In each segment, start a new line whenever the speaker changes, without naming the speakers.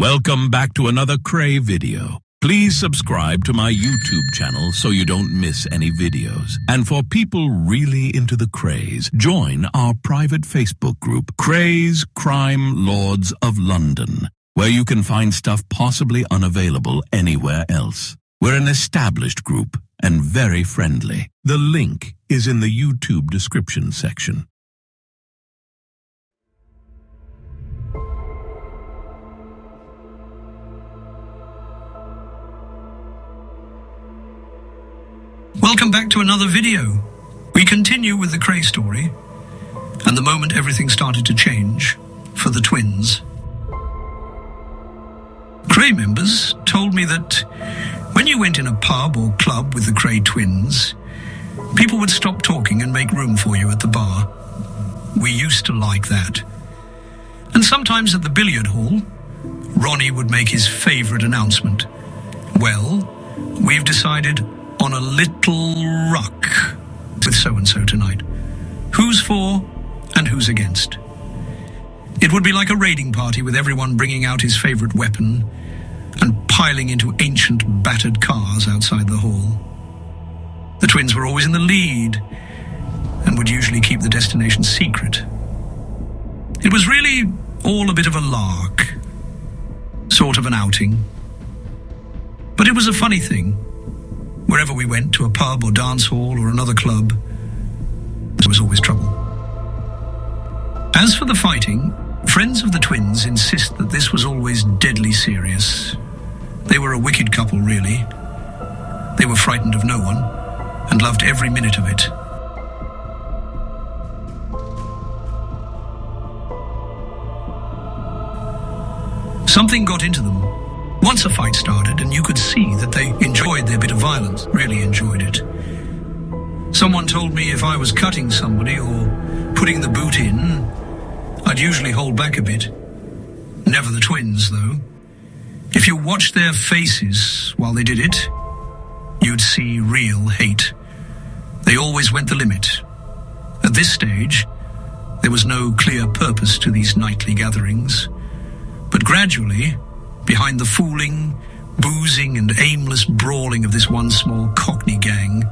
Welcome back to another Kray video. Please subscribe to my YouTube channel so you don't miss any videos. And for people really into the Krays, join our private Facebook group, Krays Crime Lords of London, where you can find stuff possibly unavailable anywhere else. We're an established group and very friendly. The link is in the YouTube description section.
Welcome back to another video. We continue with the Kray story, and the moment everything started to change for the twins. Kray members told me that when you went in a pub or club with the Kray twins, people would stop talking and make room for you at the bar. We used to like that. And sometimes at the billiard hall, Ronnie would make his favorite announcement. Well, we've decided on a little ruck with so-and-so tonight. Who's for and who's against? It would be like a raiding party with everyone bringing out his favorite weapon and piling into ancient battered cars outside the hall. The twins were always in the lead and would usually keep the destination secret. It was really all a bit of a lark, sort of an outing. But it was a funny thing. Wherever we went, to a pub or dance hall or another club, there was always trouble. As for the fighting, friends of the twins insist that this was always deadly serious. They were a wicked couple, really. They were frightened of no one and loved every minute of it. Something got into them. Once a fight started, and you could see that they enjoyed their bit of violence, really enjoyed it. Someone told me if I was cutting somebody or putting the boot in, I'd usually hold back a bit. Never the twins, though. If you watched their faces while they did it, you'd see real hate. They always went the limit. At this stage, there was no clear purpose to these nightly gatherings. But gradually, behind the fooling, boozing and aimless brawling of this one small Cockney gang,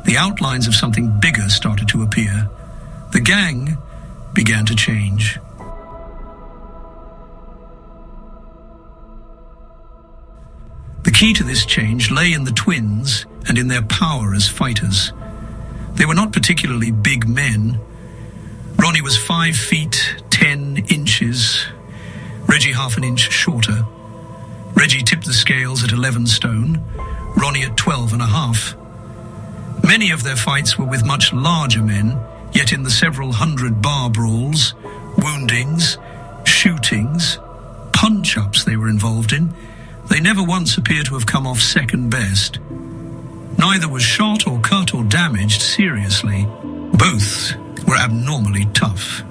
the outlines of something bigger started to appear. The gang began to change. The key to this change lay in the twins and in their power as fighters. They were not particularly big men. Ronnie was 5 feet 10 inches, Reggie half an inch shorter. Reggie tipped the scales at 11 stone, Ronnie at 12.5. Many of their fights were with much larger men, yet in the several hundred bar brawls, woundings, shootings, punch-ups they were involved in, they never once appear to have come off second best. Neither was shot or cut or damaged seriously. Both were abnormally tough.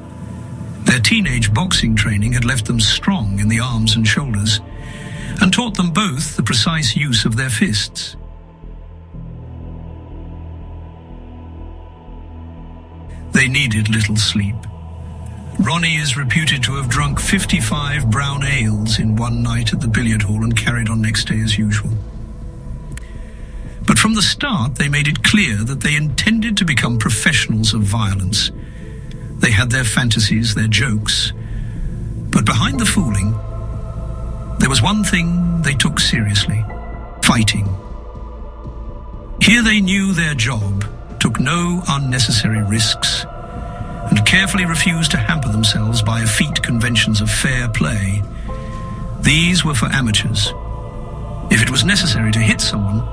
Their teenage boxing training had left them strong in the arms and shoulders, and taught them both the precise use of their fists. They needed little sleep. Ronnie is reputed to have drunk 55 brown ales in one night at the billiard hall and carried on next day as usual. But from the start, they made it clear that they intended to become professionals of violence. They had their fantasies, their jokes, but behind the fooling, there was one thing they took seriously: fighting. Here they knew their job, took no unnecessary risks, and carefully refused to hamper themselves by effete conventions of fair play. These were for amateurs. If it was necessary to hit someone,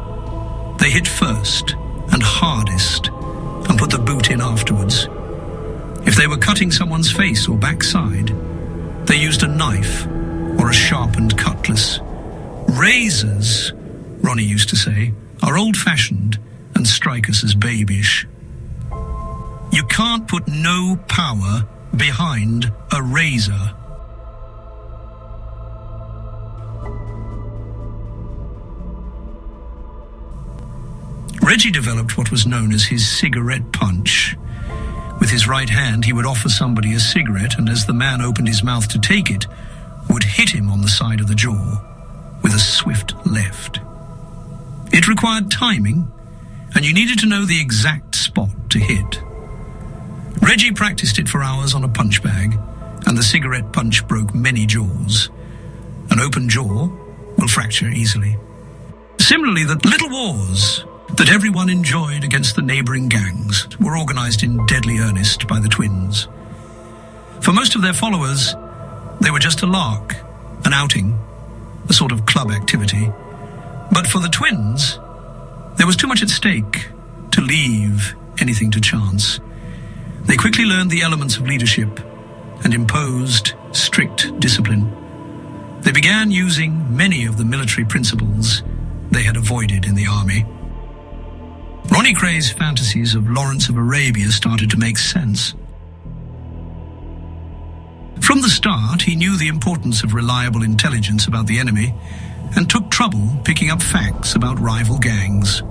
they hit first and hardest and put the boot in afterwards. If they were cutting someone's face or backside, they used a knife or a sharpened cutlass. Razors, Ronnie used to say, are old-fashioned and strike us as babyish. You can't put no power behind a razor. Reggie developed what was known as his cigarette punch. With his right hand, he would offer somebody a cigarette, and as the man opened his mouth to take it, would hit him on the side of the jaw with a swift left. It required timing, and you needed to know the exact spot to hit. Reggie practiced it for hours on a punch bag, and the cigarette punch broke many jaws. An open jaw will fracture easily. Similarly, the little wars that everyone enjoyed against the neighboring gangs were organized in deadly earnest by the twins. For most of their followers, they were just a lark, an outing, a sort of club activity. But for the twins, there was too much at stake to leave anything to chance. They quickly learned the elements of leadership and imposed strict discipline. They began using many of the military principles they had avoided in the army. Ronnie Krays' fantasies of Lawrence of Arabia started to make sense. From the start, he knew the importance of reliable intelligence about the enemy and took trouble picking up facts about rival gangs.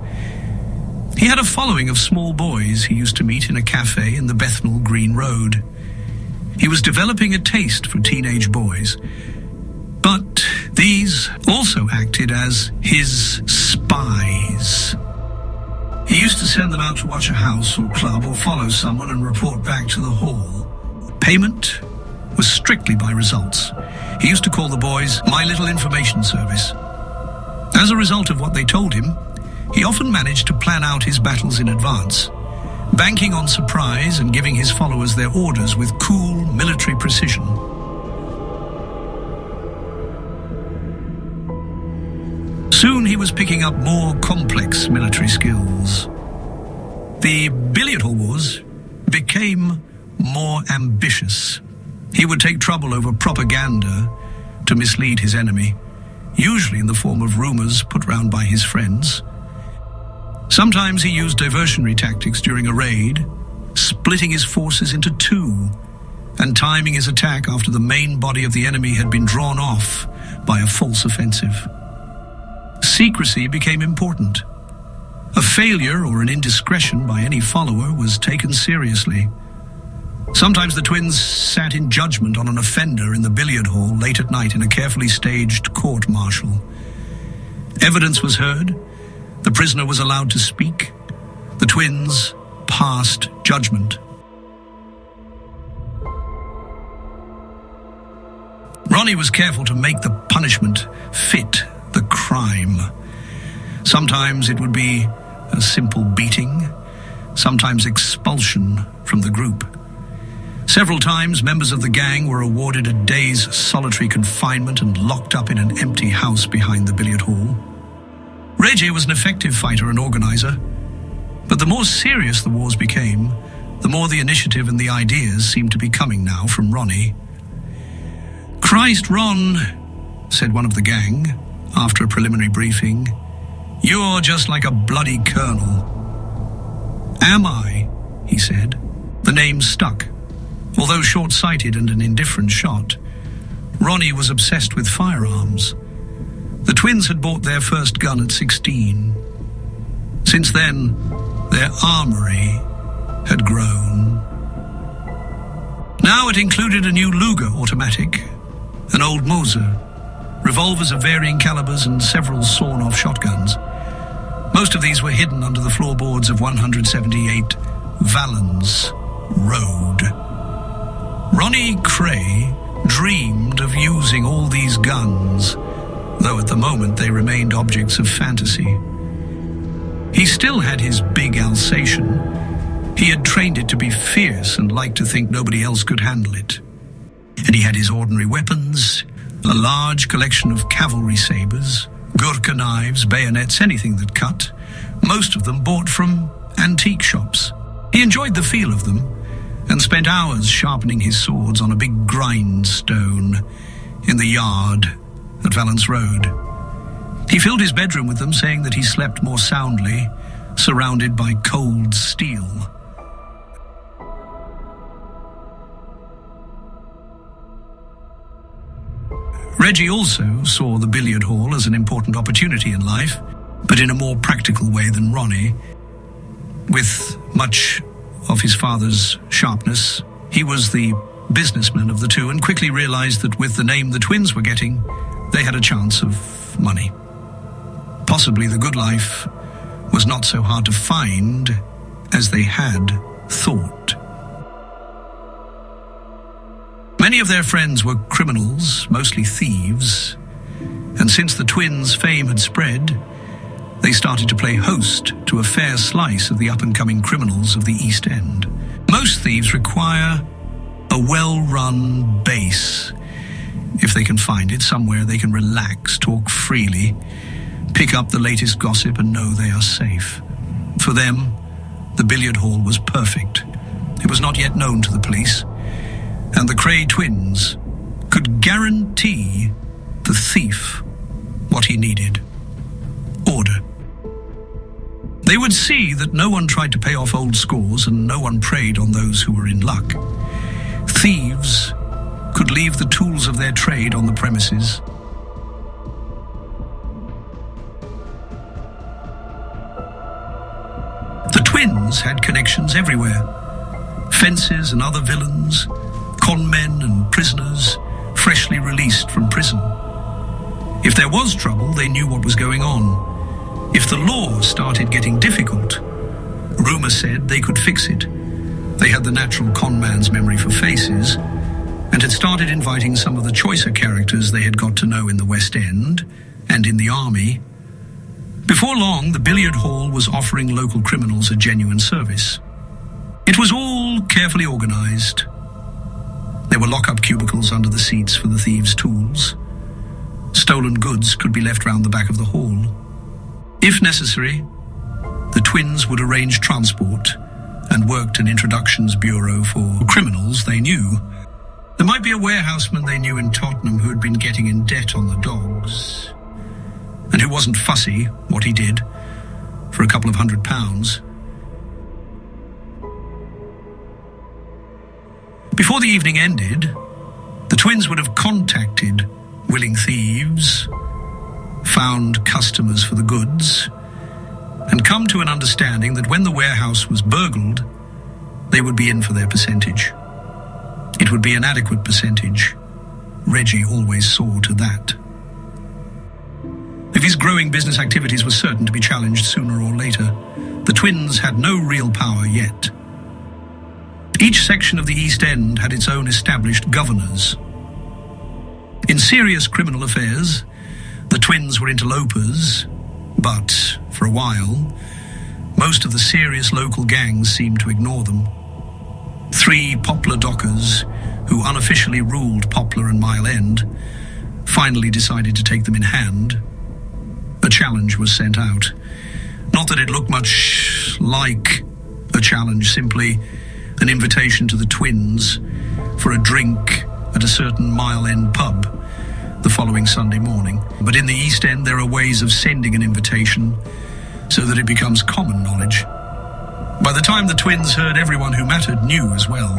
He had a following of small boys he used to meet in a cafe in the Bethnal Green Road. He was developing a taste for teenage boys, but these also acted as his spies. He used to send them out to watch a house or club or follow someone and report back to the hall. Payment was strictly by results. He used to call the boys my little information service. As a result of what they told him, he often managed to plan out his battles in advance, banking on surprise and giving his followers their orders with cool military precision. Soon he was picking up more complex military skills. The billiard hall wars became more ambitious. He would take trouble over propaganda to mislead his enemy, usually in the form of rumors put round by his friends. Sometimes he used diversionary tactics during a raid, splitting his forces into two and timing his attack after the main body of the enemy had been drawn off by a false offensive. Secrecy became important. A failure or an indiscretion by any follower was taken seriously. Sometimes the twins sat in judgment on an offender in the billiard hall late at night in a carefully staged court-martial. Evidence was heard. The prisoner was allowed to speak. The twins passed judgment. Ronnie was careful to make the punishment fit the crime. Sometimes it would be a simple beating, sometimes expulsion from the group. Several times, members of the gang were awarded a day's solitary confinement and locked up in an empty house behind the billiard hall. Reggie was an effective fighter and organizer, but the more serious the wars became, the more the initiative and the ideas seemed to be coming now from Ronnie. "Christ, Ron," said one of the gang after a preliminary briefing, "you're just like a bloody colonel." "Am I?" he said. The name stuck. Although short-sighted and an indifferent shot, Ronnie was obsessed with firearms. The twins had bought their first gun at 16. Since then, their armory had grown. Now it included a new Luger automatic, an old Moser, revolvers of varying calibers and several sawn-off shotguns. Most of these were hidden under the floorboards of 178 Valens Road. Ronnie Kray dreamed of using all these guns, though at the moment they remained objects of fantasy. He still had his big Alsatian. He had trained it to be fierce and liked to think nobody else could handle it. And he had his ordinary weapons, a large collection of cavalry sabers, Gurkha knives, bayonets, anything that cut, most of them bought from antique shops. He enjoyed the feel of them and spent hours sharpening his swords on a big grindstone in the yard at Valence Road. He filled his bedroom with them, saying that he slept more soundly, surrounded by cold steel. Reggie also saw the billiard hall as an important opportunity in life, but in a more practical way than Ronnie. With much of his father's sharpness, he was the businessman of the two and quickly realized that with the name the twins were getting, they had a chance of money. Possibly the good life was not so hard to find as they had thought. Many of their friends were criminals, mostly thieves, and since the twins' fame had spread, they started to play host to a fair slice of the up-and-coming criminals of the East End. Most thieves require a well-run base. If they can find it, somewhere they can relax, talk freely, pick up the latest gossip and know they are safe. For them, the billiard hall was perfect. It was not yet known to the police, and the Kray twins could guarantee the thief what he needed: order. They would see that no one tried to pay off old scores and no one preyed on those who were in luck. Thieves could leave the tools of their trade on the premises. The twins had connections everywhere. Fences and other villains, con men and prisoners, freshly released from prison. If there was trouble, they knew what was going on. If the law started getting difficult, rumor said they could fix it. They had the natural con man's memory for faces, and had started inviting some of the choicer characters they had got to know in the West End and in the army. Before long, the billiard hall was offering local criminals a genuine service. It was all carefully organized. There were lock-up cubicles under the seats for the thieves' tools. Stolen goods could be left round the back of the hall. If necessary, the twins would arrange transport and worked an introductions bureau for criminals they knew. There might be a warehouseman they knew in Tottenham who had been getting in debt on the dogs, and who wasn't fussy what he did for a couple of £100. Before the evening ended, the twins would have contacted willing thieves, found customers for the goods, and come to an understanding that when the warehouse was burgled, they would be in for their percentage. It would be an adequate percentage. Reggie always saw to that. If his growing business activities were certain to be challenged sooner or later, the twins had no real power yet. Each section of the East End had its own established governors. In serious criminal affairs, the twins were interlopers, but, for a while, most of the serious local gangs seemed to ignore them. 3 Poplar dockers, who unofficially ruled Poplar and Mile End, finally decided to take them in hand. A challenge was sent out. Not that it looked much like a challenge, simply an invitation to the twins for a drink at a certain Mile End pub the following Sunday morning. But in the East End, there are ways of sending an invitation so that it becomes common knowledge. By the time the twins heard, everyone who mattered knew as well.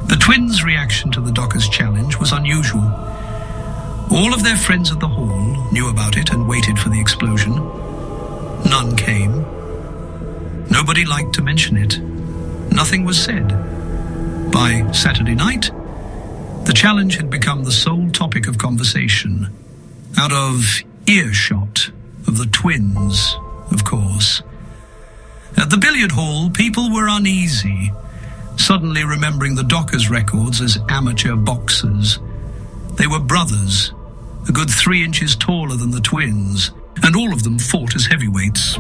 The twins' reaction to the Dockers' challenge was unusual. All of their friends at the hall knew about it and waited for the explosion. None came. Nobody liked to mention it. Nothing was said. By Saturday night, the challenge had become the sole topic of conversation. Out of earshot of the twins, of course. At the billiard hall, people were uneasy, suddenly remembering the Dockers' records as amateur boxers. They were brothers, a good 3 inches taller than the twins, and all of them fought as heavyweights.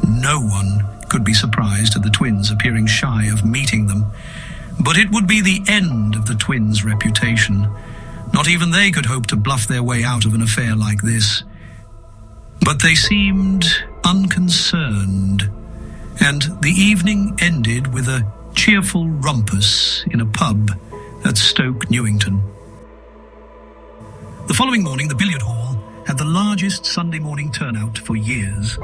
No one could be surprised at the twins appearing shy of meeting them, but it would be the end of the twins' reputation. Not even they could hope to bluff their way out of an affair like this. But they seemed unconcerned, and the evening ended with a cheerful rumpus in a pub at Stoke Newington. The following morning, the billiard hall had the largest Sunday morning turnout for years.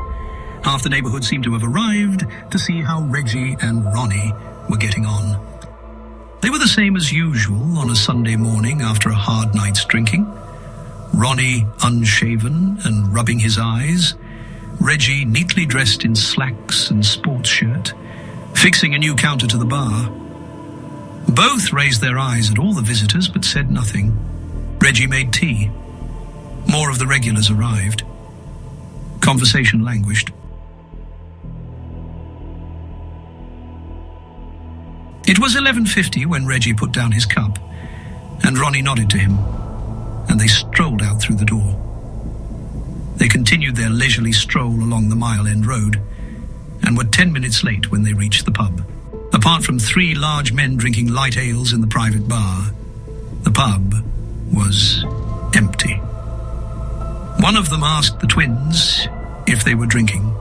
Half the neighbourhood seemed to have arrived to see how Reggie and Ronnie were getting on. They were the same as usual on a Sunday morning after a hard night's drinking. Ronnie unshaven and rubbing his eyes, Reggie neatly dressed in slacks and sports shirt, fixing a new counter to the bar. Both raised their eyes at all the visitors but said nothing. Reggie made tea. More of the regulars arrived. Conversation languished. It was 11:50 when Reggie put down his cup, and Ronnie nodded to him, and they strolled out through the door. They continued their leisurely stroll along the Mile End Road, and were 10 minutes late when they reached the pub. Apart from 3 large men drinking light ales in the private bar, the pub was empty. One of them asked the twins if they were drinking.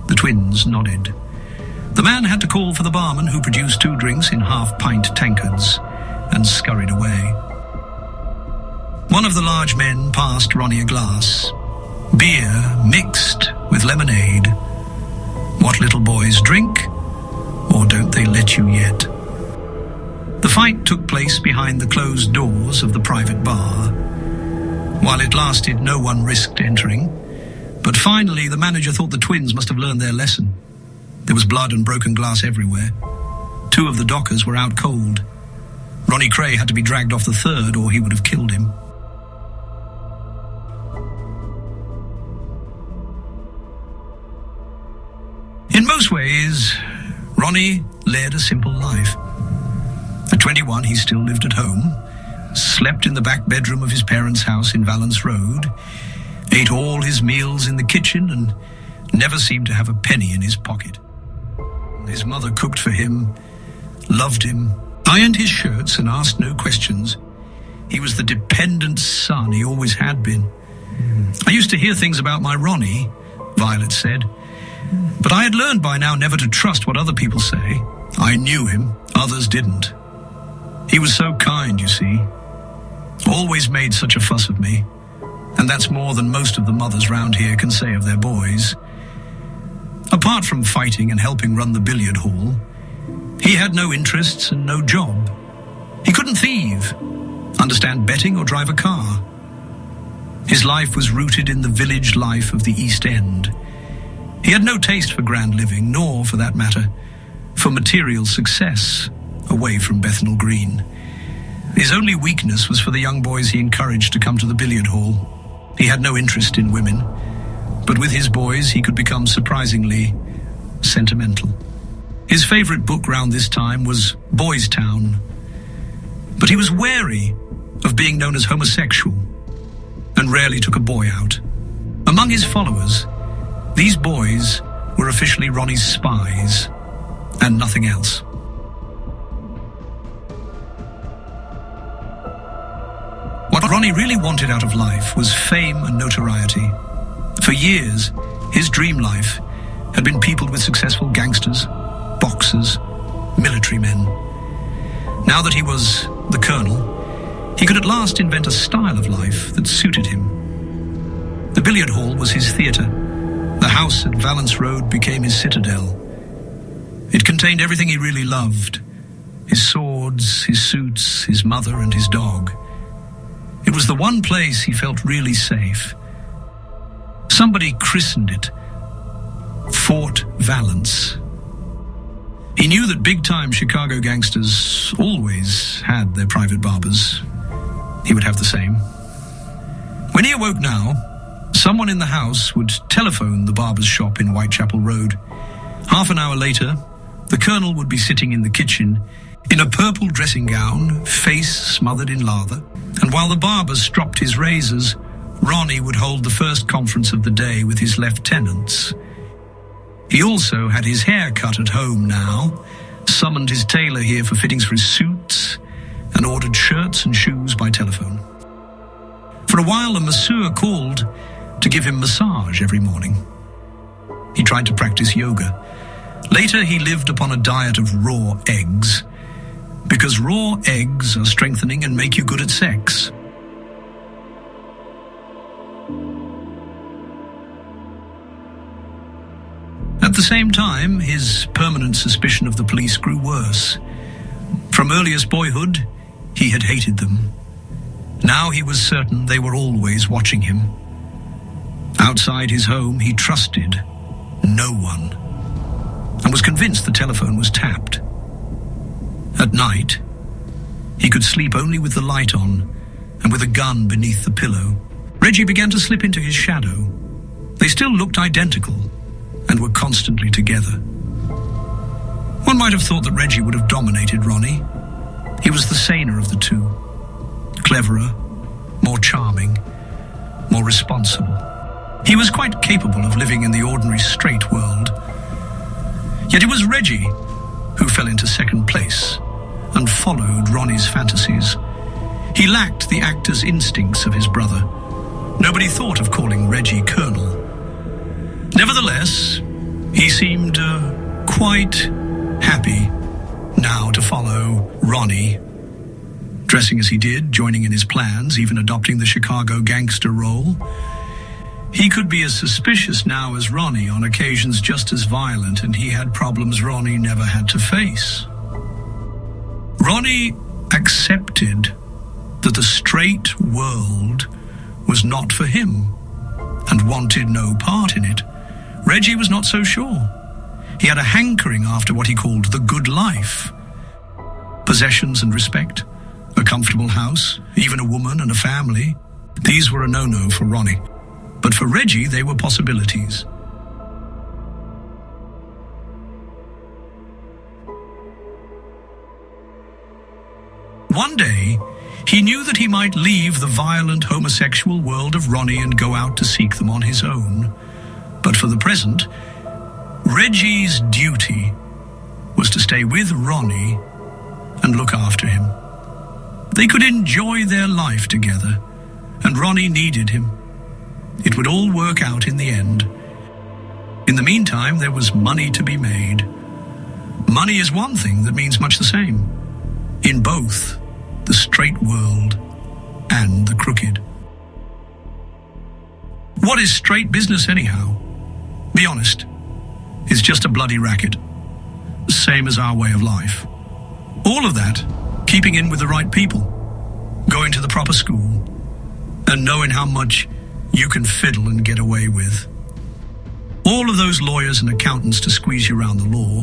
The twins nodded. The man had to call for the barman, who produced 2 drinks in half-pint tankards and scurried away. One of the large men passed Ronnie a glass. Beer mixed with lemonade. What little boys drink, or don't they let you yet? The fight took place behind the closed doors of the private bar. While it lasted, no one risked entering, but finally the manager thought the twins must have learned their lesson. There was blood and broken glass everywhere. 2 of the dockers were out cold. Ronnie Kray had to be dragged off the 3rd, or he would have killed him. In most ways, Ronnie led a simple life. At 21, he still lived at home, slept in the back bedroom of his parents' house in Valence Road, ate all his meals in the kitchen, and never seemed to have a penny in his pocket. His mother cooked for him, loved him, ironed his shirts, and asked no questions. He was the dependent son he always had been. I used to hear things about my Ronnie, Violet said, but I had learned by now never to trust what other people say. I knew him, others didn't. He was so kind, you see. Always made such a fuss of me, and that's more than most of the mothers round here can say of their boys. Apart from fighting and helping run the billiard hall, he had no interests and no job. He couldn't thieve, understand betting, or drive a car. His life was rooted in the village life of the East End. He had no taste for grand living, nor, for that matter, for material success away from Bethnal Green. His only weakness was for the young boys he encouraged to come to the billiard hall. He had no interest in women, but with his boys he could become surprisingly sentimental. His favorite book round this time was Boys Town, but he was wary of being known as homosexual and rarely took a boy out. Among his followers, these boys were officially Ronnie's spies and nothing else. What Ronnie really wanted out of life was fame and notoriety. For years, his dream life had been peopled with successful gangsters, boxers, military men. Now that he was the colonel, he could at last invent a style of life that suited him. The billiard hall was his theatre. The house at Valence Road became his citadel. It contained everything he really loved: his swords, his suits, his mother, and his dog. It was the one place he felt really safe. Somebody christened it Fort Valence. He knew that big-time Chicago gangsters always had their private barbers. He would have the same. When he awoke now, someone in the house would telephone the barber's shop in Whitechapel Road. Half an hour later, the colonel would be sitting in the kitchen in a purple dressing gown, face smothered in lather, and while the barber stropped his razors, Ronnie would hold the first conference of the day with his lieutenants. He also had his hair cut at home now, summoned his tailor here for fittings for his suits, and ordered shirts and shoes by telephone. For a while, a masseur called to give him massage every morning. He tried to practice yoga. Later, he lived upon a diet of raw eggs, because raw eggs are strengthening and make you good at sex. At the same time, his permanent suspicion of the police grew worse. From earliest boyhood, he had hated them. Now he was certain they were always watching him. Outside his home, he trusted no one, and was convinced the telephone was tapped. At night, he could sleep only with the light on and with a gun beneath the pillow. Reggie began to slip into his shadow. They still looked identical and were constantly together. One might have thought that Reggie would have dominated Ronnie. He was the saner of the two, cleverer, more charming, more responsible. He was quite capable of living in the ordinary straight world. Yet it was Reggie who fell into second place and followed Ronnie's fantasies. He lacked the actor's instincts of his brother. Nobody thought of calling Reggie Colonel. Nevertheless, he seemed quite happy now to follow Ronnie, dressing as he did, joining in his plans, even adopting the Chicago gangster role. He could be as suspicious now as Ronnie, on occasions just as violent, and he had problems Ronnie never had to face. Ronnie accepted that the straight world was not for him and wanted no part in it. Reggie was not so sure. He had a hankering after what he called the good life. Possessions and respect, a comfortable house, even a woman and a family. These were a no-no for Ronnie. But for Reggie, they were possibilities. One day, he knew that he might leave the violent homosexual world of Ronnie and go out to seek them on his own. But for the present, Reggie's duty was to stay with Ronnie and look after him. They could enjoy their life together, and Ronnie needed him. It would all work out in the end. In the meantime, there was money to be made. Money is one thing that means much the same in both the straight world and the crooked. What is straight business anyhow? Be honest, it's just a bloody racket. Same as our way of life. All of that, keeping in with the right people, going to the proper school, and knowing how much you can fiddle and get away with. All of those lawyers and accountants to squeeze you around the law.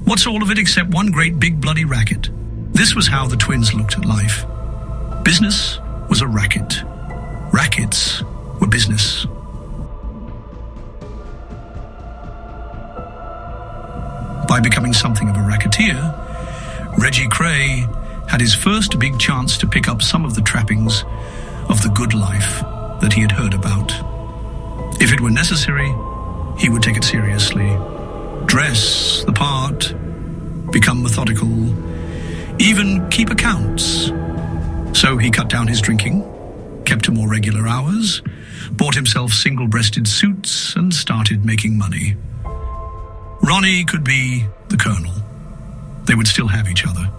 What's all of it except one great big bloody racket? This was how the twins looked at life. Business was a racket. Rackets were business. By becoming something of a racketeer, Reggie Kray had his first big chance to pick up some of the trappings of the good life that he had heard about. If it were necessary, he would take it seriously. Dress the part, become methodical, even keep accounts. So he cut down his drinking, kept to more regular hours, bought himself single-breasted suits, and started making money. Ronnie could be the colonel. They would still have each other.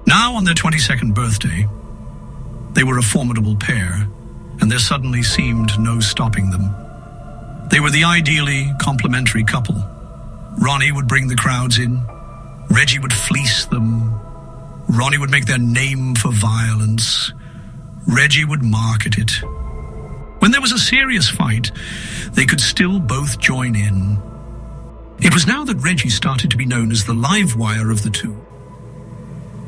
Now, on their 22nd birthday, they were a formidable pair, and there suddenly seemed no stopping them. They were the ideally complementary couple. Ronnie would bring the crowds in. Reggie would fleece them. Ronnie would make their name for violence. Reggie would market it. When there was a serious fight, they could still both join in. It was now that Reggie started to be known as the live wire of the two.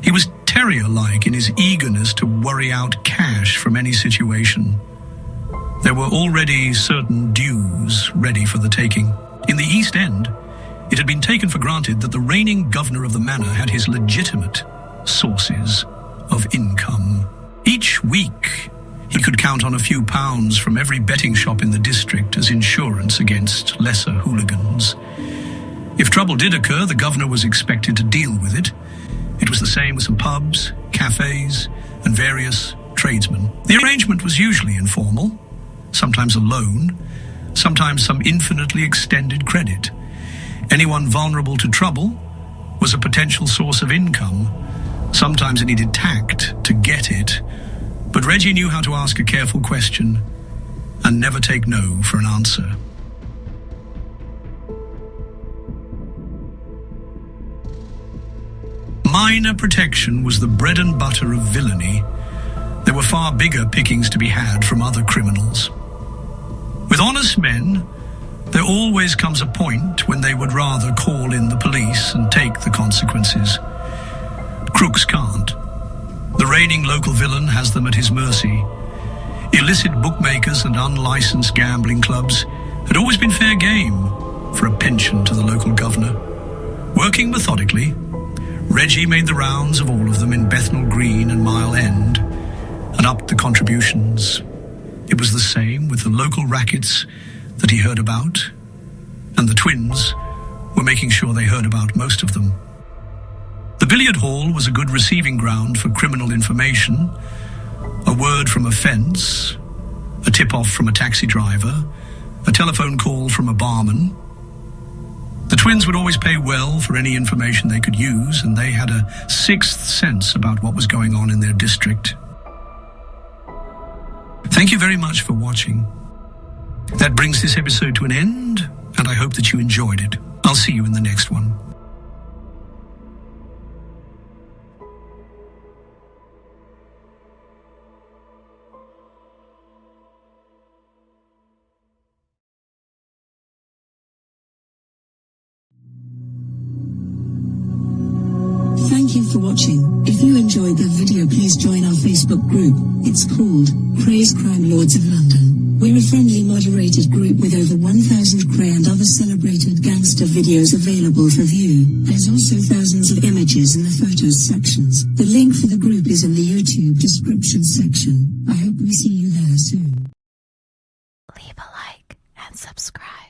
He was terrier-like in his eagerness to worry out cash from any situation. There were already certain dues ready for the taking. In the East End, it had been taken for granted that the reigning governor of the manor had his legitimate sources of income. Each week, he could count on a few pounds from every betting shop in the district as insurance against lesser hooligans. If trouble did occur, the governor was expected to deal with it. It was the same with some pubs, cafes, and various tradesmen. The arrangement was usually informal, sometimes a loan, sometimes some infinitely extended credit. Anyone vulnerable to trouble was a potential source of income. Sometimes it needed tact to get it, but Reggie knew how to ask a careful question and never take no for an answer. Minor protection was the bread and butter of villainy. There were far bigger pickings to be had from other criminals. With honest men, There always comes a point when they would rather call in the police and take the consequences. Crooks can't. The reigning local villain has them at his mercy. Illicit bookmakers and unlicensed gambling clubs had always been fair game for a pension to the local governor. Working methodically, Reggie made the rounds of all of them in Bethnal Green and Mile End and upped the contributions. It was the same with the local rackets that he heard about, and the twins were making sure they heard about most of them. The billiard hall was a good receiving ground for criminal information, a word from a fence, a tip-off from a taxi driver, a telephone call from a barman. The twins would always pay well for any information they could use, and they had a sixth sense about what was going on in their district. Thank you very much for watching. That brings this episode to an end, and I hope that you enjoyed it. I'll see you in the next one.
Thank you for watching. If you enjoyed the video, please join our Facebook group. It's called Krays Crime Lords of London. We're a friendly moderated group with over 1,000 Kray and other celebrated gangster videos available for view. There's also thousands of images in the photos sections. The link for the group is in the YouTube description section. I hope we see you there soon.
Leave a like and subscribe.